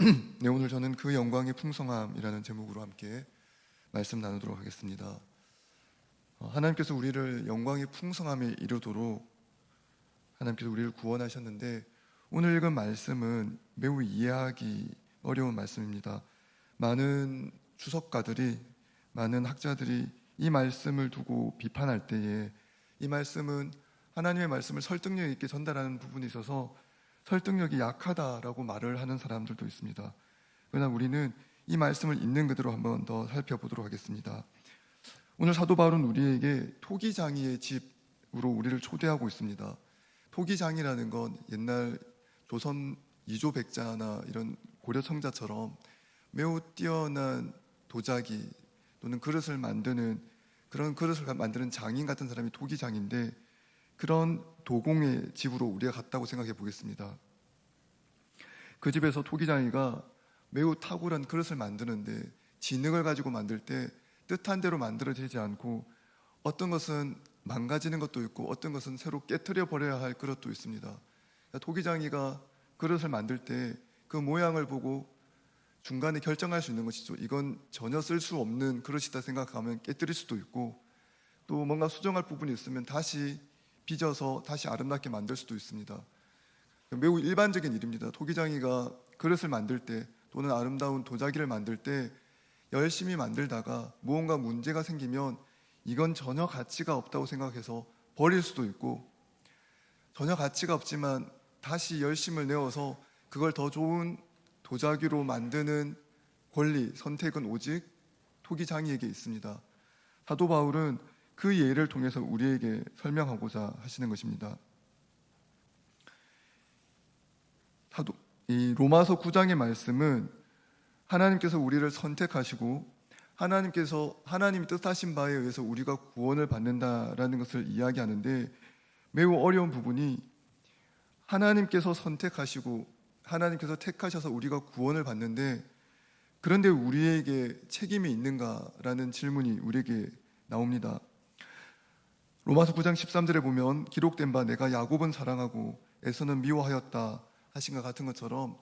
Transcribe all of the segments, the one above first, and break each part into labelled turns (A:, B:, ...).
A: 네, 오늘 저는 그 영광의 풍성함이라는 제목으로 함께 말씀 나누도록 하겠습니다. 하나님께서 우리를 영광의 풍성함에 이르도록 하나님께서 우리를 구원하셨는데, 오늘 읽은 말씀은 매우 이해하기 어려운 말씀입니다. 많은 주석가들이, 많은 학자들이 이 말씀을 두고 비판할 때에 이 말씀은 하나님의 말씀을 설득력 있게 전달하는 부분이 있어서 설득력이 약하다라고 말을 하는 사람들도 있습니다. 그러나 우리는 이 말씀을 있는 그대로 한번 더 살펴보도록 하겠습니다. 오늘 사도 바울은 우리에게 토기장이의 집으로 우리를 초대하고 있습니다. 토기장이라는 건 옛날 조선 이조백자나 이런 고려 청자처럼 매우 뛰어난 도자기 또는 그릇을 만드는, 그런 그릇을 만드는 장인 같은 사람이 토기장인데, 그런 도공의 집으로 우리가 갔다고 생각해 보겠습니다. 그 집에서 토기장이가 매우 탁월한 그릇을 만드는데, 지능을 가지고 만들 때 뜻한 대로 만들어지지 않고 어떤 것은 망가지는 것도 있고 어떤 것은 새로 깨트려 버려야 할 그릇도 있습니다. 그러니까 토기장이가 그릇을 만들 때 그 모양을 보고 중간에 결정할 수 있는 것이죠. 이건 전혀 쓸 수 없는 그릇이다 생각하면 깨뜨릴 수도 있고, 또 뭔가 수정할 부분이 있으면 다시 빚어서 다시 아름답게 만들 수도 있습니다. 매우 일반적인 일입니다. 토기장이가 그릇을 만들 때 또는 아름다운 도자기를 만들 때 열심히 만들다가 무언가 문제가 생기면 이건 전혀 가치가 없다고 생각해서 버릴 수도 있고, 전혀 가치가 없지만 다시 열심을 내어서 그걸 더 좋은 도자기로 만드는 권리, 선택은 오직 토기장이에게 있습니다. 사도 바울은 그 예를 통해서 우리에게 설명하고자 하시는 것입니다. 이 로마서 9장의 말씀은 하나님께서 우리를 선택하시고 하나님이 뜻하신 바에 의해서 우리가 구원을 받는다라는 것을 이야기하는데, 매우 어려운 부분이 하나님께서 선택하시고 하나님께서 택하셔서 우리가 구원을 받는데, 그런데 우리에게 책임이 있는가라는 질문이 우리에게 나옵니다. 로마서 9장 13절에 보면 기록된 바 내가 야곱은 사랑하고 에서는 미워하였다 하신 것 같은 것처럼,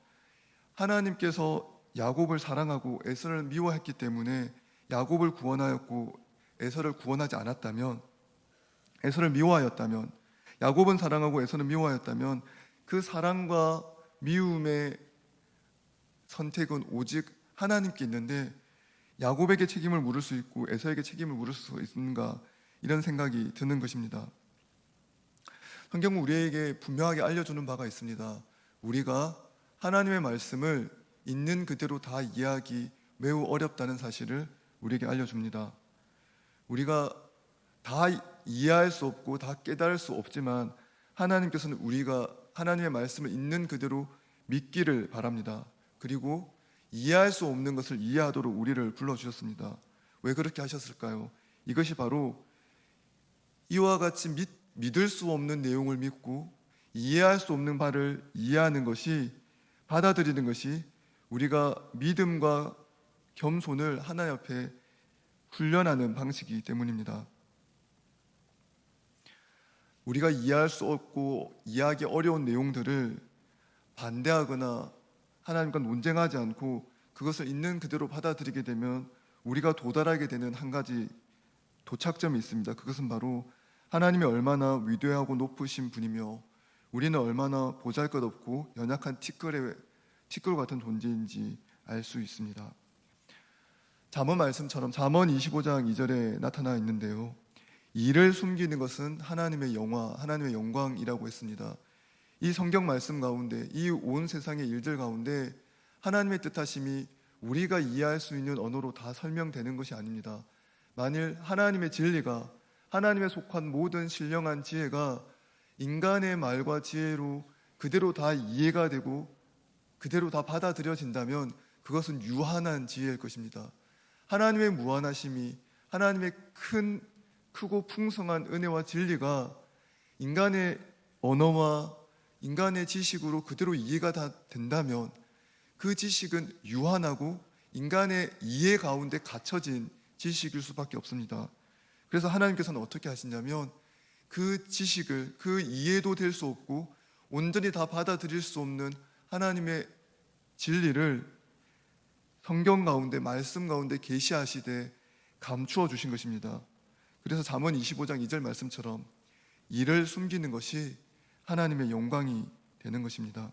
A: 하나님께서 야곱을 사랑하고 에서를 미워했기 때문에 야곱을 구원하였고 에서를 구원하지 않았다면, 에서를 미워하였다면, 야곱은 사랑하고 에서는 미워하였다면 그 사랑과 미움의 선택은 오직 하나님께 있는데 야곱에게 책임을 물을 수 있고 에서에게 책임을 물을 수 있는가, 이런 생각이 드는 것입니다. 성경은 우리에게 분명하게 알려주는 바가 있습니다. 우리가 하나님의 말씀을 있는 그대로 다 이해하기 매우 어렵다는 사실을 우리에게 알려줍니다. 우리가 다 이해할 수 없고 다 깨달을 수 없지만 하나님께서는 우리가 하나님의 말씀을 있는 그대로 믿기를 바랍니다. 그리고 이해할 수 없는 것을 이해하도록 우리를 불러주셨습니다. 왜 그렇게 하셨을까요? 이것이 바로 이와 같이 믿을 수 없는 내용을 믿고 이해할 수 없는 바를 이해하는 것이, 받아들이는 것이 우리가 믿음과 겸손을 하나님 앞에 훈련하는 방식이기 때문입니다. 우리가 이해할 수 없고 이해하기 어려운 내용들을 반대하거나 하나님과 논쟁하지 않고 그것을 있는 그대로 받아들이게 되면 우리가 도달하게 되는 한 가지 도착점이 있습니다. 그것은 바로 하나님이 얼마나 위대하고 높으신 분이며 우리는 얼마나 보잘것없고 연약한 티끌 같은 존재인지 알 수 있습니다. 잠언 말씀처럼 잠언 25장 2절에 나타나 있는데요, 이를 숨기는 것은 하나님의 영광이라고 했습니다. 이 성경 말씀 가운데, 이 온 세상의 일들 가운데 하나님의 뜻하심이 우리가 이해할 수 있는 언어로 다 설명되는 것이 아닙니다. 만일 하나님의 진리가, 하나님의 속한 모든 신령한 지혜가 인간의 말과 지혜로 그대로 다 이해가 되고 그대로 다 받아들여진다면 그것은 유한한 지혜일 것입니다. 하나님의 무한하심이, 하나님의 크고 풍성한 은혜와 진리가 인간의 언어와 인간의 지식으로 그대로 이해가 다 된다면 그 지식은 유한하고 인간의 이해 가운데 갇혀진 지식일 수밖에 없습니다. 그래서 하나님께서는 어떻게 하시냐면 그 지식을, 그 이해도 될 수 없고 온전히 다 받아들일 수 없는 하나님의 진리를 성경 가운데, 말씀 가운데 계시하시되 감추어 주신 것입니다. 그래서 잠언 25장 2절 말씀처럼 이를 숨기는 것이 하나님의 영광이 되는 것입니다.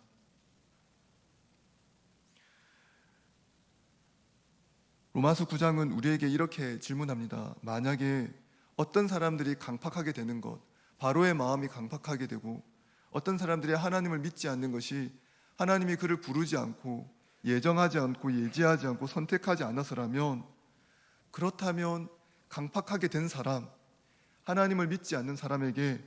A: 로마서 9장은 우리에게 이렇게 질문합니다. 만약에 어떤 사람들이 강팍하게 되는 것, 바로의 마음이 강팍하게 되고 어떤 사람들이 하나님을 믿지 않는 것이 하나님이 그를 부르지 않고 예정하지 않고 예지하지 않고 선택하지 않아서라면, 그렇다면 강팍하게 된 사람, 하나님을 믿지 않는 사람에게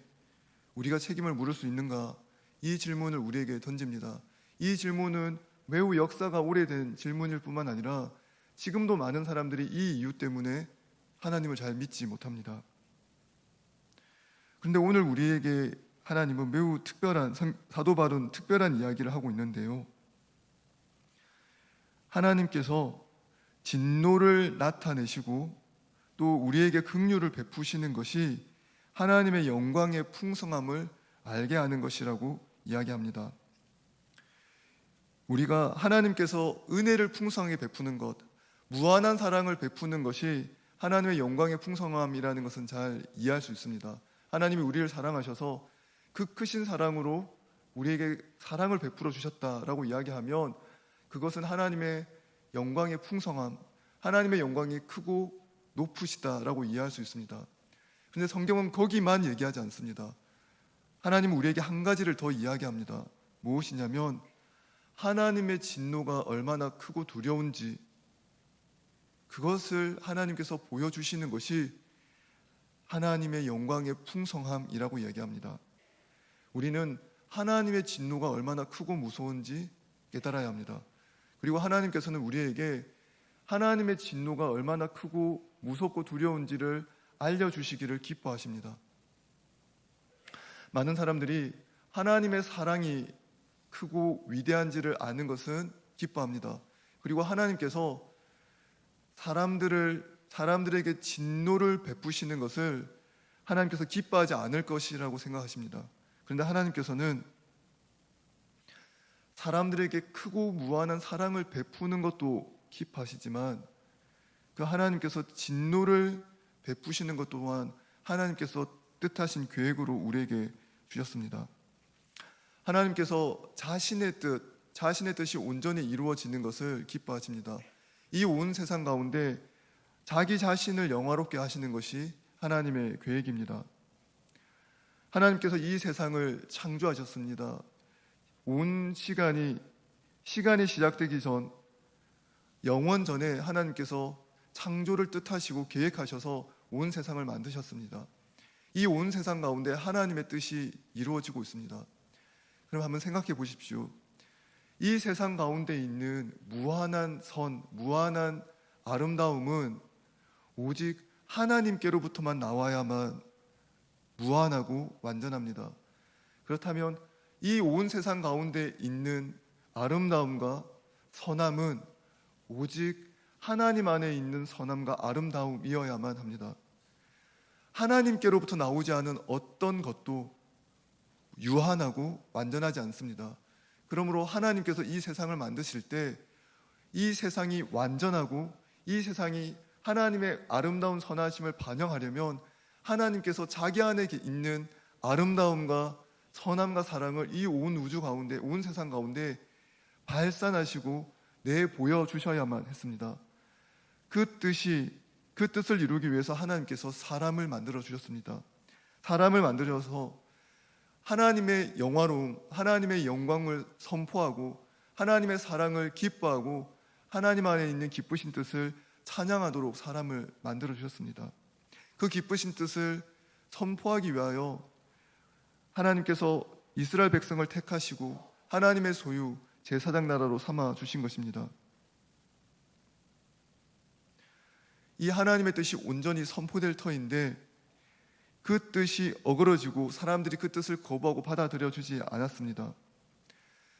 A: 우리가 책임을 물을 수 있는가? 이 질문을 우리에게 던집니다. 이 질문은 매우 역사가 오래된 질문일 뿐만 아니라 지금도 많은 사람들이 이 이유 때문에 하나님을 잘 믿지 못합니다. 그런데 오늘 우리에게 하나님은 매우 특별한, 사도 바울은 특별한 이야기를 하고 있는데요. 하나님께서 진노를 나타내시고 또 우리에게 긍휼을 베푸시는 것이 하나님의 영광의 풍성함을 알게 하는 것이라고 이야기합니다. 우리가 하나님께서 은혜를 풍성하게 베푸는 것, 무한한 사랑을 베푸는 것이 하나님의 영광의 풍성함이라는 것은 잘 이해할 수 있습니다. 하나님이 우리를 사랑하셔서 그 크신 사랑으로 우리에게 사랑을 베풀어 주셨다라고 이야기하면 그것은 하나님의 영광의 풍성함, 하나님의 영광이 크고 높으시다라고 이해할 수 있습니다. 그런데 성경은 거기만 얘기하지 않습니다. 하나님은 우리에게 한 가지를 더 이야기합니다. 무엇이냐면 하나님의 진노가 얼마나 크고 두려운지, 그것을 하나님께서 보여주시는 것이 하나님의 영광의 풍성함이라고 이야기합니다. 우리는 하나님의 진노가 얼마나 크고 무서운지 깨달아야 합니다. 그리고 하나님께서는 우리에게 하나님의 진노가 얼마나 크고 무섭고 두려운지를 알려주시기를 기뻐하십니다. 많은 사람들이 하나님의 사랑이 크고 위대한지를 아는 것은 기뻐합니다. 그리고 하나님께서 사람들에게 진노를 베푸시는 것을 하나님께서 기뻐하지 않을 것이라고 생각하십니다. 그런데 하나님께서는 사람들에게 크고 무한한 사랑을 베푸는 것도 기뻐하시지만 그 하나님께서 진노를 베푸시는 것 또한 하나님께서 뜻하신 계획으로 우리에게 주셨습니다. 하나님께서 자신의 뜻이 온전히 이루어지는 것을 기뻐하십니다. 이 온 세상 가운데 자기 자신을 영화롭게 하시는 것이 하나님의 계획입니다. 하나님께서 이 세상을 창조하셨습니다. 온 시간이 시작되기 전, 영원 전에 하나님께서 창조를 뜻하시고 계획하셔서 온 세상을 만드셨습니다. 이 온 세상 가운데 하나님의 뜻이 이루어지고 있습니다. 그럼 한번 생각해 보십시오. 이 세상 가운데 있는 무한한 선, 무한한 아름다움은 오직 하나님께로부터만 나와야만 무한하고 완전합니다. 그렇다면 이 온 세상 가운데 있는 아름다움과 선함은 오직 하나님 안에 있는 선함과 아름다움이어야만 합니다. 하나님께로부터 나오지 않은 어떤 것도 유한하고 완전하지 않습니다. 그러므로 하나님께서 이 세상을 만드실 때 이 세상이 완전하고 이 세상이 하나님의 아름다운 선하심을 반영하려면 하나님께서 자기 안에 있는 아름다움과 선함과 사랑을 이 온 우주 가운데, 온 세상 가운데 발산하시고 내보여 주셔야만 했습니다. 그 뜻을 이루기 위해서 하나님께서 사람을 만들어 주셨습니다. 사람을 만들어서 하나님의 영화로움, 하나님의 영광을 선포하고 하나님의 사랑을 기뻐하고 하나님 안에 있는 기쁘신 뜻을 찬양하도록 사람을 만들어 주셨습니다. 그 기쁘신 뜻을 선포하기 위하여 하나님께서 이스라엘 백성을 택하시고 하나님의 소유, 제사장 나라로 삼아 주신 것입니다. 이 하나님의 뜻이 온전히 선포될 터인데 그 뜻이 어그러지고 사람들이 그 뜻을 거부하고 받아들여 주지 않았습니다.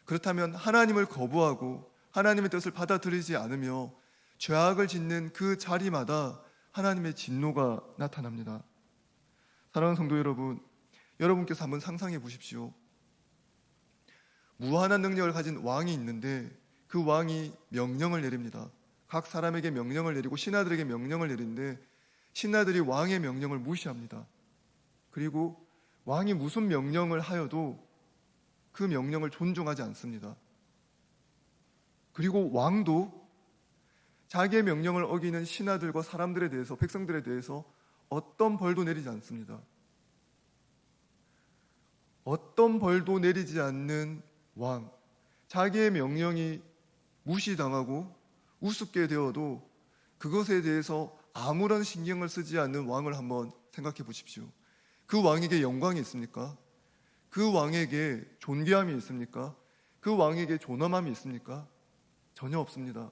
A: 그렇다면 하나님을 거부하고 하나님의 뜻을 받아들이지 않으며 죄악을 짓는 그 자리마다 하나님의 진노가 나타납니다. 사랑하는 성도 여러분, 여러분께서 한번 상상해 보십시오. 무한한 능력을 가진 왕이 있는데 그 왕이 명령을 내립니다. 각 사람에게 명령을 내리고 신하들에게 명령을 내리는데 신하들이 왕의 명령을 무시합니다. 그리고 왕이 무슨 명령을 하여도 그 명령을 존중하지 않습니다. 그리고 왕도 자기의 명령을 어기는 신하들과 사람들에 대해서, 백성들에 대해서 어떤 벌도 내리지 않습니다. 어떤 벌도 내리지 않는 왕, 자기의 명령이 무시당하고 우습게 되어도 그것에 대해서 아무런 신경을 쓰지 않는 왕을 한번 생각해 보십시오. 그 왕에게 영광이 있습니까? 그 왕에게 존귀함이 있습니까? 그 왕에게 존엄함이 있습니까? 전혀 없습니다.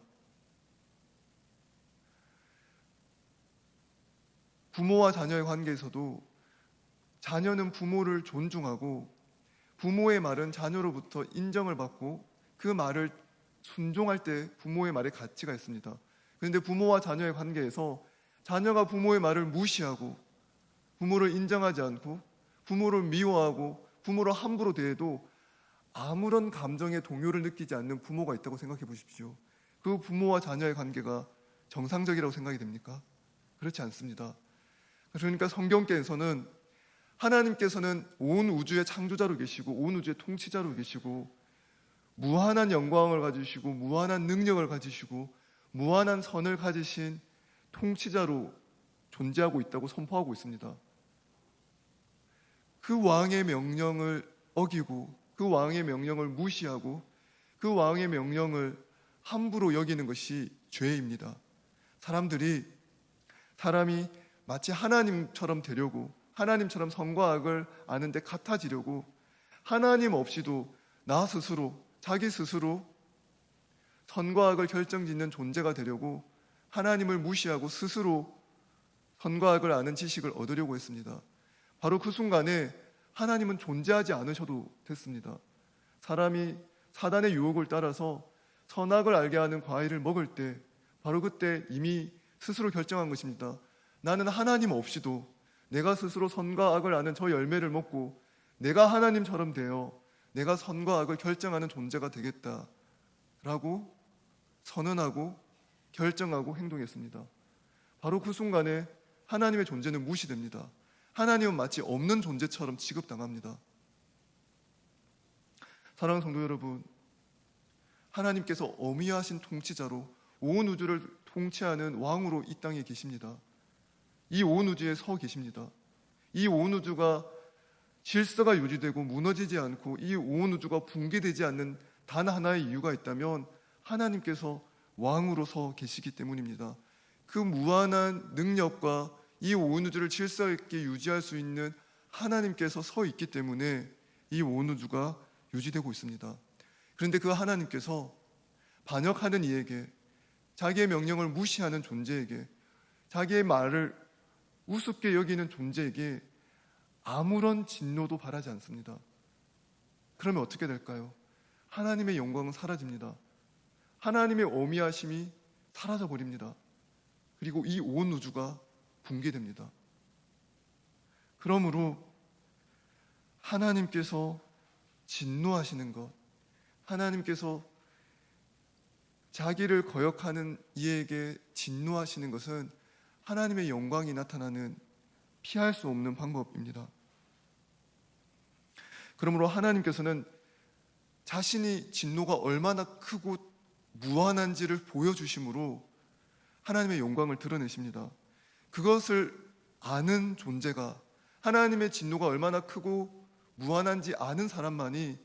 A: 부모와 자녀의 관계에서도 자녀는 부모를 존중하고 부모의 말은 자녀로부터 인정을 받고 그 말을 순종할 때 부모의 말에 가치가 있습니다. 그런데 부모와 자녀의 관계에서 자녀가 부모의 말을 무시하고 부모를 인정하지 않고 부모를 미워하고 부모를 함부로 대해도 아무런 감정의 동요를 느끼지 않는 부모가 있다고 생각해 보십시오. 그 부모와 자녀의 관계가 정상적이라고 생각이 됩니까? 그렇지 않습니다. 그러니까 성경께서는 하나님께서는 온 우주의 창조자로 계시고 온 우주의 통치자로 계시고 무한한 영광을 가지시고 무한한 능력을 가지시고 무한한 선을 가지신 통치자로 존재하고 있다고 선포하고 있습니다. 그 왕의 명령을 어기고 그 왕의 명령을 무시하고 그 왕의 명령을 함부로 여기는 것이 죄입니다. 사람이 마치 하나님처럼 되려고 하나님처럼 선과 악을 아는데 같아지려고 하나님 없이도 나 스스로 자기 스스로 선과 악을 결정짓는 존재가 되려고 하나님을 무시하고 스스로 선과 악을 아는 지식을 얻으려고 했습니다. 바로 그 순간에 하나님은 존재하지 않으셔도 됐습니다. 사람이 사단의 유혹을 따라서 선악을 알게 하는 과일을 먹을 때 바로 그때 이미 스스로 결정한 것입니다. 나는 하나님 없이도 내가 스스로 선과 악을 아는 저 열매를 먹고 내가 하나님처럼 되어 내가 선과 악을 결정하는 존재가 되겠다라고 선언하고 결정하고 행동했습니다. 바로 그 순간에 하나님의 존재는 무시됩니다. 하나님은 마치 없는 존재처럼 취급당합니다. 사랑하는 성도 여러분, 하나님께서 어미하신 통치자로 온 우주를 통치하는 왕으로 이 땅에 계십니다. 이 온 우주에 서 계십니다. 이 온 우주가 질서가 유지되고 무너지지 않고 이 온 우주가 붕괴되지 않는 단 하나의 이유가 있다면 하나님께서 왕으로 서 계시기 때문입니다. 그 무한한 능력과 이 온 우주를 질서 있게 유지할 수 있는 하나님께서 서 있기 때문에 이 온 우주가 유지되고 있습니다. 그런데 그 하나님께서 반역하는 이에게, 자기의 명령을 무시하는 존재에게, 자기의 말을 우습게 여기는 존재에게 아무런 진노도 바라지 않습니다. 그러면 어떻게 될까요? 하나님의 영광은 사라집니다. 하나님의 어미하심이 사라져 버립니다. 그리고 이 온 우주가 붕괴됩니다. 그러므로 하나님께서 진노하시는 것, 하나님께서 자기를 거역하는 이에게 진노하시는 것은 하나님의 영광이 나타나는 피할 수 없는 방법입니다. 그러므로 하나님께서는 자신이 진노가 얼마나 크고 무한한지를 보여주심으로 하나님의 영광을 드러내십니다. 그것을 아는 존재가, 하나님의 진노가 얼마나 크고 무한한지 아는 사람만이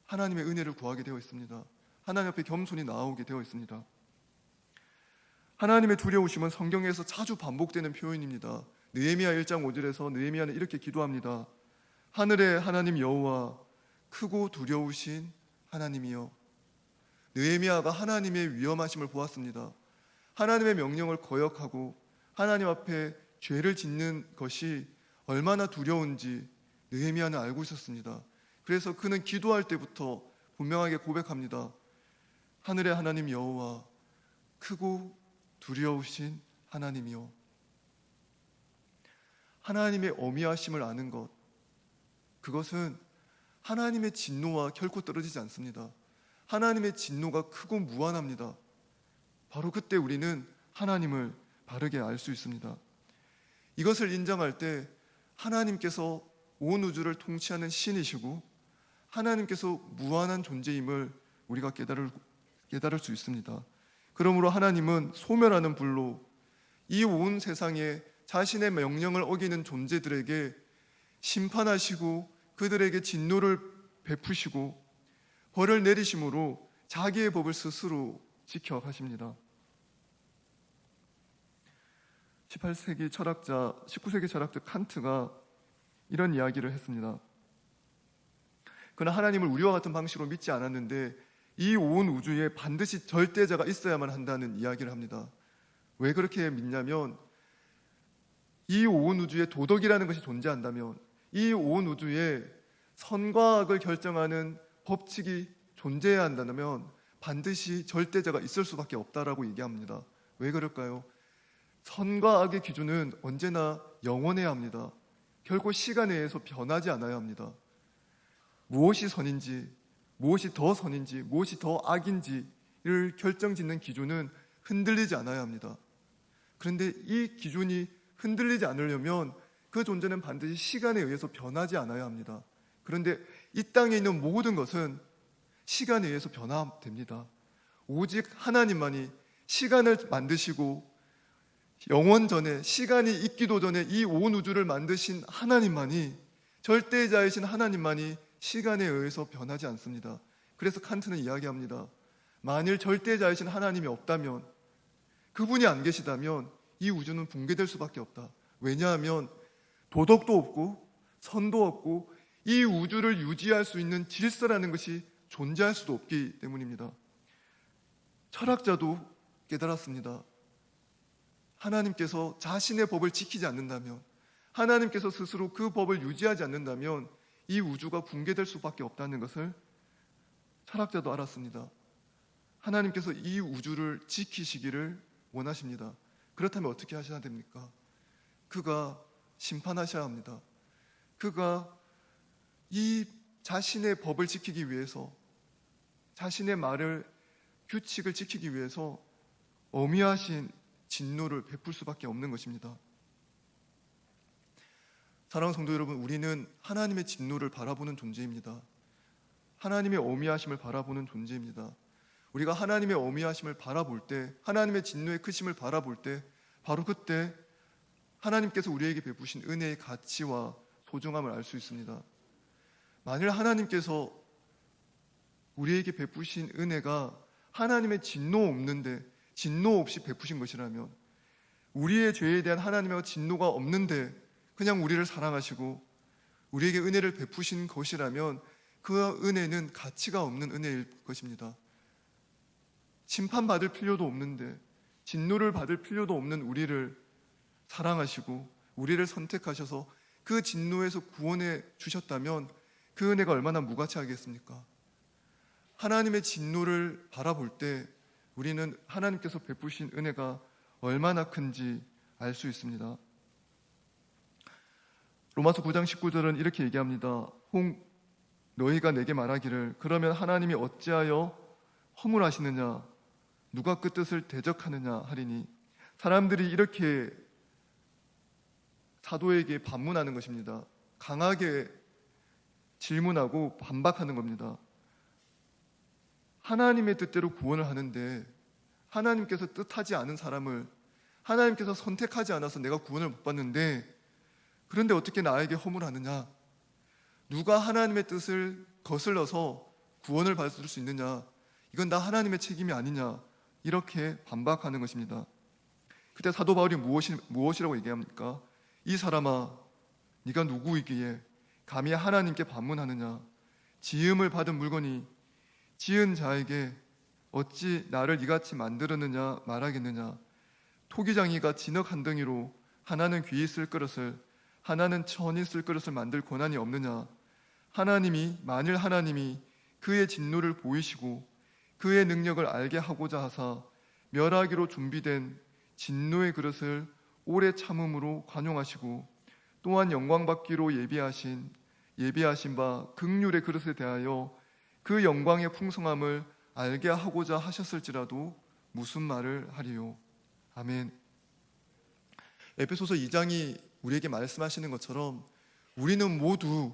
A: 하나님의 은혜를 구하게 되어 있습니다. 하나님 앞에 겸손히 나오게 되어 있습니다. 하나님의 두려우심은 성경에서 자주 반복되는 표현입니다. 느헤미야 1장 5절에서 느헤미야는 이렇게 기도합니다. 하늘의 하나님 여호와, 크고 두려우신 하나님이여. 느헤미야가 하나님의 위엄하심을 보았습니다. 하나님의 명령을 거역하고 하나님 앞에 죄를 짓는 것이 얼마나 두려운지 느헤미야는 알고 있었습니다. 그래서 그는 기도할 때부터 분명하게 고백합니다. 하늘의 하나님 여호와, 크고 두려우신 하나님이요. 하나님의 어미하심을 아는 것, 그것은 하나님의 진노와 결코 떨어지지 않습니다. 하나님의 진노가 크고 무한합니다. 바로 그때 우리는 하나님을 바르게 알 수 있습니다. 이것을 인정할 때 하나님께서 온 우주를 통치하는 신이시고 하나님께서 무한한 존재임을 우리가 깨달을 수 있습니다. 그러므로 하나님은 소멸하는 불로 이 온 세상에 자신의 명령을 어기는 존재들에게 심판하시고 그들에게 진노를 베푸시고 벌을 내리심으로 자기의 법을 스스로 지켜 가십니다. 19세기 철학자 칸트가 이런 이야기를 했습니다. 그는 하나님을 우리와 같은 방식으로 믿지 않았는데 이 온 우주에 반드시 절대자가 있어야만 한다는 이야기를 합니다. 왜 그렇게 믿냐면 이 온 우주에 도덕이라는 것이 존재한다면, 이 온 우주에 선과 악을 결정하는 법칙이 존재해야 한다면 반드시 절대자가 있을 수밖에 없다라고 얘기합니다. 왜 그럴까요? 선과 악의 기준은 언제나 영원해야 합니다. 결코 시간에 의해서 변하지 않아야 합니다. 무엇이 선인지, 무엇이 더 선인지, 무엇이 더 악인지를 결정짓는 기준은 흔들리지 않아야 합니다. 그런데 이 기준이 흔들리지 않으려면 그 존재는 반드시 시간에 의해서 변하지 않아야 합니다. 그런데 이 땅에 있는 모든 것은 시간에 의해서 변화됩니다. 오직 하나님만이 시간을 만드시고 영원 전에, 시간이 있기도 전에 이 온 우주를 만드신 하나님만이, 절대자이신 하나님만이 시간에 의해서 변하지 않습니다. 그래서 칸트는 이야기합니다. 만일 절대자이신 하나님이 없다면, 그분이 안 계시다면 이 우주는 붕괴될 수밖에 없다. 왜냐하면 도덕도 없고 선도 없고 이 우주를 유지할 수 있는 질서라는 것이 존재할 수도 없기 때문입니다. 철학자도 깨달았습니다. 하나님께서 자신의 법을 지키지 않는다면, 하나님께서 스스로 그 법을 유지하지 않는다면 이 우주가 붕괴될 수밖에 없다는 것을 철학자도 알았습니다. 하나님께서 이 우주를 지키시기를 원하십니다. 그렇다면 어떻게 하셔야 됩니까? 그가 심판하셔야 합니다. 그가 이 자신의 법을 지키기 위해서, 자신의 말을, 규칙을 지키기 위해서 어미하신 진노를 베풀 수밖에 없는 것입니다. 사랑하는 성도 여러분, 우리는 하나님의 진노를 바라보는 존재입니다. 하나님의 어미하심을 바라보는 존재입니다. 우리가 하나님의 어미하심을 바라볼 때, 하나님의 진노의 크심을 바라볼 때, 바로 그때 하나님께서 우리에게 베푸신 은혜의 가치와 소중함을 알 수 있습니다. 만일 하나님께서 우리에게 베푸신 은혜가 하나님의 진노 없는데, 진노 없이 베푸신 것이라면, 우리의 죄에 대한 하나님의 진노가 없는데 그냥 우리를 사랑하시고 우리에게 은혜를 베푸신 것이라면 그 은혜는 가치가 없는 은혜일 것입니다. 심판받을 필요도 없는데, 진노를 받을 필요도 없는 우리를 사랑하시고 우리를 선택하셔서 그 진노에서 구원해 주셨다면 그 은혜가 얼마나 무가치하겠습니까? 하나님의 진노를 바라볼 때 우리는 하나님께서 베푸신 은혜가 얼마나 큰지 알 수 있습니다. 로마서 9장 19절은 이렇게 얘기합니다. 혹 너희가 내게 말하기를 그러면 하나님이 어찌하여 허물하시느냐, 누가 그 뜻을 대적하느냐 하리니, 사람들이 이렇게 사도에게 반문하는 것입니다. 강하게 질문하고 반박하는 겁니다. 하나님의 뜻대로 구원을 하는데 하나님께서 뜻하지 않은 사람을 하나님께서 선택하지 않아서 내가 구원을 못 받는데, 그런데 어떻게 나에게 허물하느냐, 누가 하나님의 뜻을 거슬러서 구원을 받을 수 있느냐, 이건 다 하나님의 책임이 아니냐, 이렇게 반박하는 것입니다. 그때 사도 바울이 무엇이라고 얘기합니까? 이 사람아, 네가 누구이기에 감히 하나님께 반문하느냐, 지음을 받은 물건이 지은 자에게 어찌 나를 이같이 만들었느냐 말하겠느냐. 토기장이가 진흙 한 덩이로 하나는 귀히 쓸 그릇을, 하나는 천이 쓸 그릇을 만들 권한이 없느냐. 만일 하나님이 그의 진노를 보이시고 그의 능력을 알게 하고자 하사 멸하기로 준비된 진노의 그릇을 오래 참음으로 관용하시고, 또한 영광받기로 예비하신 바 긍휼의 그릇에 대하여 그 영광의 풍성함을 알게 하고자 하셨을지라도 무슨 말을 하리요. 아멘. 에베소서 2장이 우리에게 말씀하시는 것처럼 우리는 모두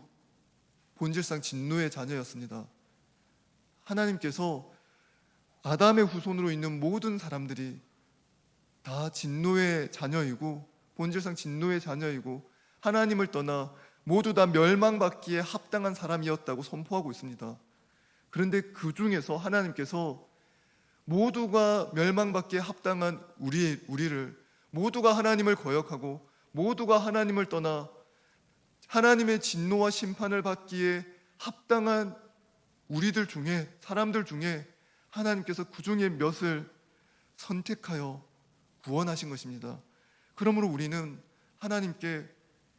A: 본질상 진노의 자녀였습니다. 하나님께서 아담의 후손으로 있는 모든 사람들이 다 진노의 자녀이고 본질상 진노의 자녀이고 하나님을 떠나 모두 다 멸망받기에 합당한 사람이었다고 선포하고 있습니다. 그런데 그 중에서 하나님께서 모두가 멸망받기에 합당한 우리를, 모두가 하나님을 거역하고 모두가 하나님을 떠나 하나님의 진노와 심판을 받기에 합당한 우리들 중에, 사람들 중에 하나님께서 그 중에 몇을 선택하여 구원하신 것입니다. 그러므로 우리는 하나님께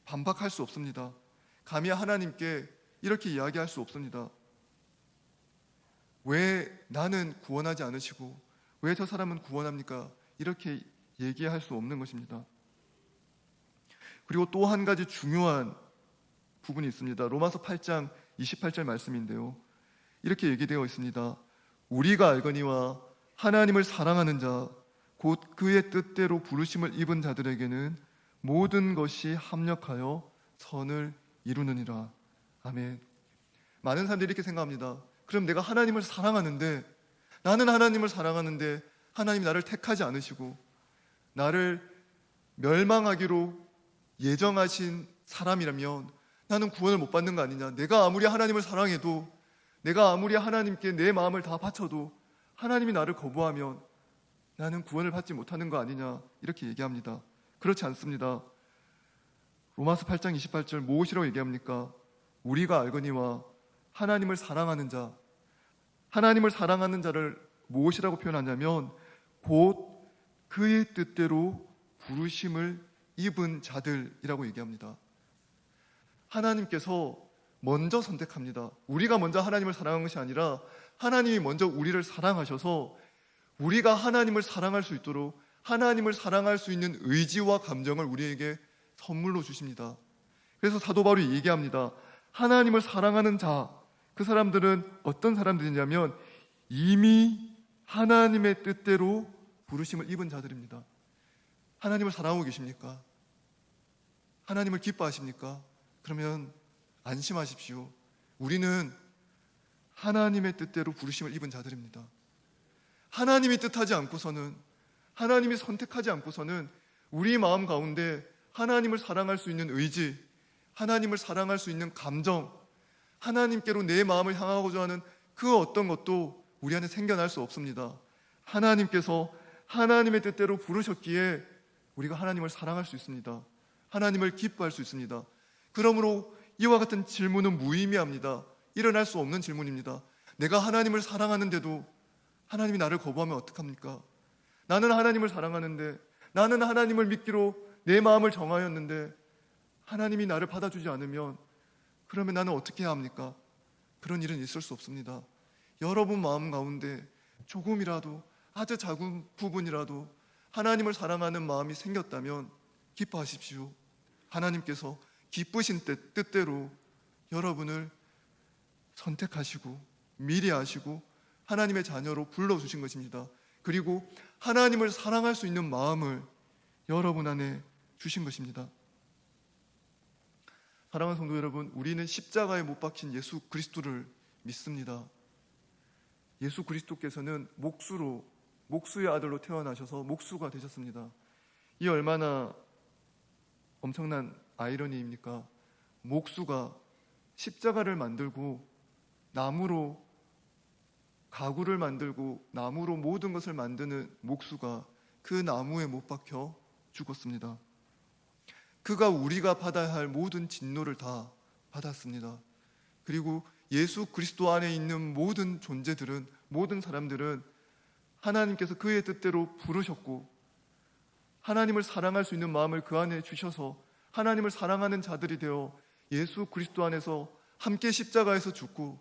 A: 반박할 수 없습니다. 감히 하나님께 이렇게 이야기할 수 없습니다. 왜 나는 구원하지 않으시고 왜 저 사람은 구원합니까? 이렇게 얘기할 수 없는 것입니다. 그리고 또 한 가지 중요한 부분이 있습니다. 로마서 8장 28절 말씀인데요, 이렇게 얘기되어 있습니다. 우리가 알거니와 하나님을 사랑하는 자 곧 그의 뜻대로 부르심을 입은 자들에게는 모든 것이 합력하여 선을 이루느니라. 아멘. 많은 사람들이 이렇게 생각합니다. 그럼 내가 하나님을 사랑하는데, 나는 하나님을 사랑하는데 하나님이 나를 택하지 않으시고 나를 멸망하기로 예정하신 사람이라면 나는 구원을 못 받는 거 아니냐. 내가 아무리 하나님을 사랑해도, 내가 아무리 하나님께 내 마음을 다 바쳐도 하나님이 나를 거부하면 나는 구원을 받지 못하는 거 아니냐, 이렇게 얘기합니다. 그렇지 않습니다. 로마서 8장 28절 무엇이라고 얘기합니까? 우리가 알거니와 하나님을 사랑하는 자, 하나님을 사랑하는 자를 무엇이라고 표현하냐면 곧 그의 뜻대로 부르심을 입은 자들이라고 얘기합니다. 하나님께서 먼저 선택합니다. 우리가 먼저 하나님을 사랑한 것이 아니라 하나님이 먼저 우리를 사랑하셔서 우리가 하나님을 사랑할 수 있도록 하나님을 사랑할 수 있는 의지와 감정을 우리에게 선물로 주십니다. 그래서 사도 바울이 얘기합니다. 하나님을 사랑하는 자, 그 사람들은 어떤 사람들이냐면 이미 하나님의 뜻대로 부르심을 입은 자들입니다. 하나님을 사랑하고 계십니까? 하나님을 기뻐하십니까? 그러면 안심하십시오. 우리는 하나님의 뜻대로 부르심을 입은 자들입니다. 하나님이 뜻하지 않고서는, 하나님이 선택하지 않고서는 우리 마음 가운데 하나님을 사랑할 수 있는 의지, 하나님을 사랑할 수 있는 감정, 하나님께로 내 마음을 향하고자 하는 그 어떤 것도 우리 안에 생겨날 수 없습니다. 하나님께서 하나님의 뜻대로 부르셨기에 우리가 하나님을 사랑할 수 있습니다. 하나님을 기뻐할 수 있습니다. 그러므로 이와 같은 질문은 무의미합니다. 일어날 수 없는 질문입니다. 내가 하나님을 사랑하는데도 하나님이 나를 거부하면 어떡합니까? 나는 하나님을 사랑하는데, 나는 하나님을 믿기로 내 마음을 정하였는데 하나님이 나를 받아주지 않으면 그러면 나는 어떻게 해야 합니까? 그런 일은 있을 수 없습니다. 여러분 마음 가운데 조금이라도, 아주 작은 부분이라도 하나님을 사랑하는 마음이 생겼다면 기뻐하십시오. 하나님께서 기쁘신 뜻대로 여러분을 선택하시고 미리 아시고 하나님의 자녀로 불러주신 것입니다. 그리고 하나님을 사랑할 수 있는 마음을 여러분 안에 주신 것입니다. 사랑하는 성도 여러분, 우리는 십자가에 못 박힌 예수 그리스도를 믿습니다. 예수 그리스도께서는 목수의 아들로 태어나셔서 목수가 되셨습니다. 이 얼마나 엄청난 아이러니입니까? 목수가 십자가를 만들고 나무로 가구를 만들고 나무로 모든 것을 만드는 목수가 그 나무에 못 박혀 죽었습니다. 그가 우리가 받아야 할 모든 진노를 다 받았습니다. 그리고 예수 그리스도 안에 있는 모든 존재들은, 모든 사람들은 하나님께서 그의 뜻대로 부르셨고 하나님을 사랑할 수 있는 마음을 그 안에 주셔서 하나님을 사랑하는 자들이 되어 예수 그리스도 안에서 함께 십자가에서 죽고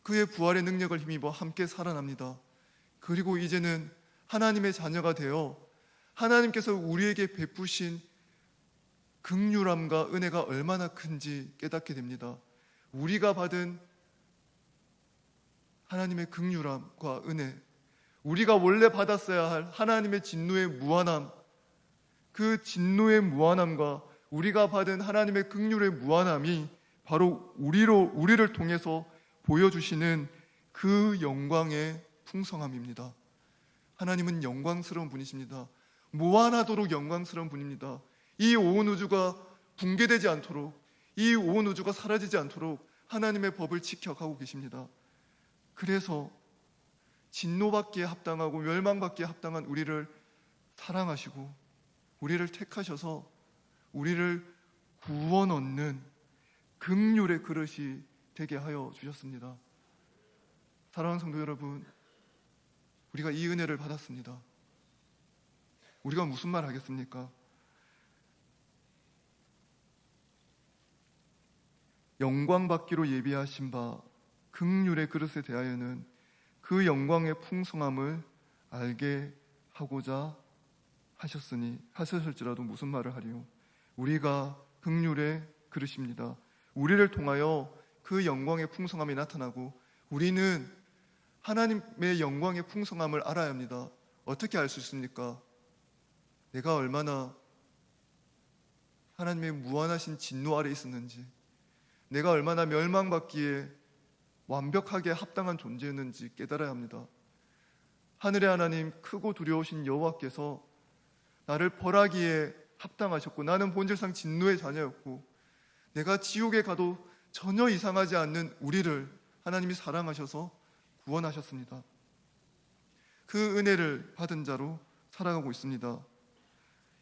A: 그의 부활의 능력을 힘입어 함께 살아납니다. 그리고 이제는 하나님의 자녀가 되어 하나님께서 우리에게 베푸신 긍휼함과 은혜가 얼마나 큰지 깨닫게 됩니다. 우리가 받은 하나님의 긍휼함과 은혜, 우리가 원래 받았어야 할 하나님의 진노의 무한함, 그 진노의 무한함과 우리가 받은 하나님의 긍휼의 무한함이 바로 우리를 통해서 보여주시는 그 영광의 풍성함입니다. 하나님은 영광스러운 분이십니다. 무한하도록 영광스러운 분입니다. 이 온 우주가 붕괴되지 않도록, 이 온 우주가 사라지지 않도록 하나님의 법을 지켜가고 계십니다. 그래서 진노받기에 합당하고 멸망받기에 합당한 우리를 사랑하시고 우리를 택하셔서 우리를 구원 얻는 긍휼의 그릇이 되게 하여 주셨습니다. 사랑하는 성도 여러분, 우리가 이 은혜를 받았습니다. 우리가 무슨 말 하겠습니까? 영광 받기로 예비하신 바 긍휼의 그릇에 대하여는 그 영광의 풍성함을 알게 하고자 하셨을지라도 무슨 말을 하리요? 우리가 긍휼의 그릇입니다. 우리를 통하여 그 영광의 풍성함이 나타나고 우리는 하나님의 영광의 풍성함을 알아야 합니다. 어떻게 알 수 있습니까? 내가 얼마나 하나님의 무한하신 진노 아래 있었는지, 내가 얼마나 멸망받기에 완벽하게 합당한 존재였는지 깨달아야 합니다. 하늘의 하나님, 크고 두려우신 여호와께서 나를 벌하기에 합당하셨고 나는 본질상 진노의 자녀였고 내가 지옥에 가도 전혀 이상하지 않는 우리를 하나님이 사랑하셔서 구원하셨습니다. 그 은혜를 받은 자로 살아가고 있습니다.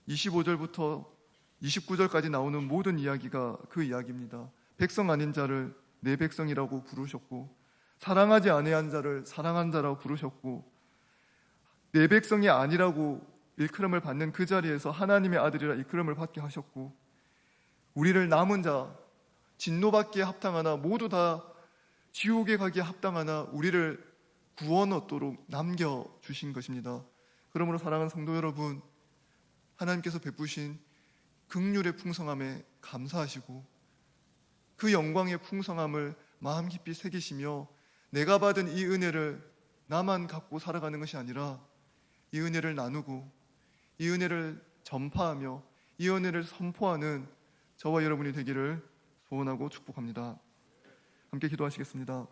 A: 25절부터 29절까지 나오는 모든 이야기가 그 이야기입니다. 백성 아닌 자를 내 백성이라고 부르셨고 사랑하지 아니한 자를 사랑한 자라고 부르셨고 내 백성이 아니라고 일컬음을 받는 그 자리에서 하나님의 아들이라 일컬음을 받게 하셨고 우리를 남은 자, 진노받기에 합당하나 모두 다 지옥에 가기에 합당하나 우리를 구원 얻도록 남겨주신 것입니다. 그러므로 사랑하는 성도 여러분, 하나님께서 베푸신 긍휼의 풍성함에 감사하시고 그 영광의 풍성함을 마음 깊이 새기시며 내가 받은 이 은혜를 나만 갖고 살아가는 것이 아니라 이 은혜를 나누고 이 은혜를 전파하며 이 은혜를 선포하는 저와 여러분이 되기를 소원하고 축복합니다. 함께 기도하시겠습니다.